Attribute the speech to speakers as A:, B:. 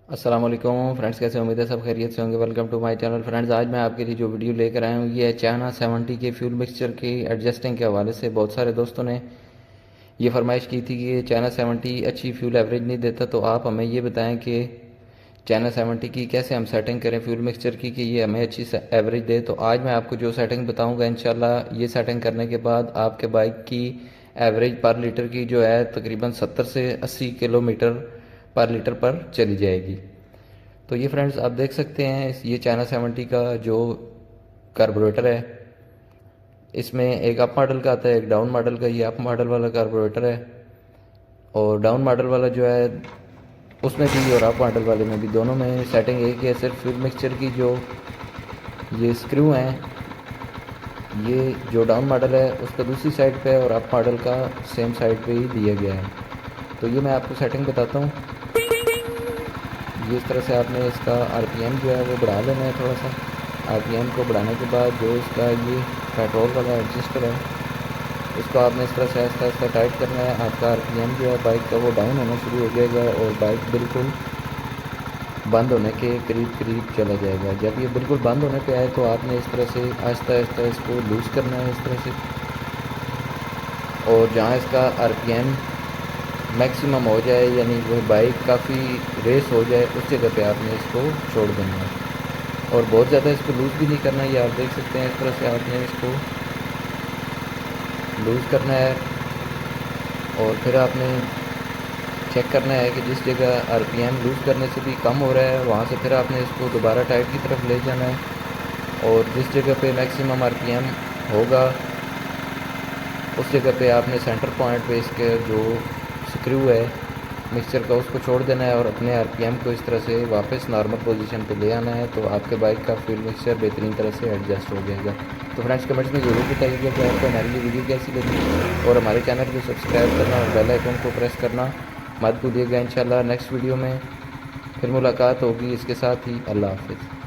A: अस्सलाम वालेकुम फ्रेंड्स, कैसे उम्मीद है सब खैरियत से होंगे। Welcome to my channel. Friends, आज मैं आपके लिए जो वीडियो लेकर आया हूँ ये है चाइना 70 के फ्यूल मिक्सचर की एडजस्टिंग के हवाले से। बहुत सारे दोस्तों ने ये फरमाइश की थी कि चाइना 70 अच्छी फ्यूल एवरेज नहीं देता, तो आप हमें ये बताएं कि चाइना 70 की कैसे हम सेटिंग करें फ्यूल मिक्सचर की कि ये हमें अच्छी एवरेज दे। तो आज मैं आपको जो सेटिंग बताऊँगा इंशाल्लाह ये सेटिंग करने के बाद आपके बाइक की एवरेज पर लीटर की जो है तकरीबन 70 से 80 किलोमीटर पर लीटर पर चली जाएगी। तो ये फ्रेंड्स आप देख सकते हैं ये चाइना 70 का जो कार्बोरेटर है, इसमें एक अप मॉडल का आता है एक डाउन मॉडल का। ये अप मॉडल वाला कार्बोरेटर है और डाउन मॉडल वाला जो है उसमें भी और अप मॉडल वाले में भी दोनों में सेटिंग एक ही है। सिर्फ फ्यूल मिक्सचर की जो ये स्क्रू हैं, ये जो डाउन मॉडल है उसका दूसरी साइड पे है और अप मॉडल का सेम साइड पे ही दिया गया है। तो ये मैं आपको सेटिंग बताता हूँ। ये इस तरह से आपने इसका आरपीएम जो है वो बढ़ा लेना है थोड़ा सा। आरपीएम को बढ़ाने के बाद जो इसका ये पेट्रोल वाला एडजस्टर है इसको आपने इस तरह से आहिस्ता आहिस्ता टाइट करना है। आपका आरपीएम जो है बाइक का वो डाउन होना शुरू हो जाएगा और बाइक बिल्कुल बंद होने के करीब करीब चला जाएगा। जब ये बिल्कुल बंद होने पे आए तो आपने इस तरह से आहिस्ता आहिस्ता इसको लूज़ करना है इस तरह से, और जहाँ इसका आरपीएम मैक्सिमम हो जाए यानी वो बाइक काफ़ी रेस हो जाए उस जगह पे आपने इसको छोड़ देना है। और बहुत ज़्यादा इसको लूज़ भी नहीं करना है। ये आप देख सकते हैं इस तरह से आपने इसको लूज़ करना है और फिर आपने चेक करना है कि जिस जगह आरपीएम लूज़ करने से भी कम हो रहा है वहाँ से फिर आपने इसको दोबारा टाइट की तरफ ले जाना है। और जिस जगह पे मैक्सिमम आरपीएम होगा उस जगह पे आपने सेंटर पॉइंट पे इसके जो स्क्रू है मिक्सचर का उसको छोड़ देना है और अपने आरपीएम को इस तरह से वापस नॉर्मल पोजीशन पे ले आना है। तो आपके बाइक का फ्यूल मिक्सचर बेहतरीन तरह से एडजस्ट हो जाएगा। तो फ्रेंड्स, कमेंट्स में ज़रूर बताइएगा कि आपको हमारी ये वीडियो कैसी लगी और हमारे चैनल को सब्सक्राइब करना और बेल आइकन को प्रेस करना मत भूलिएगा। इंशाल्लाह नेक्स्ट वीडियो में फिर मुलाकात होगी। इसके साथ ही अल्लाह हाफिज़।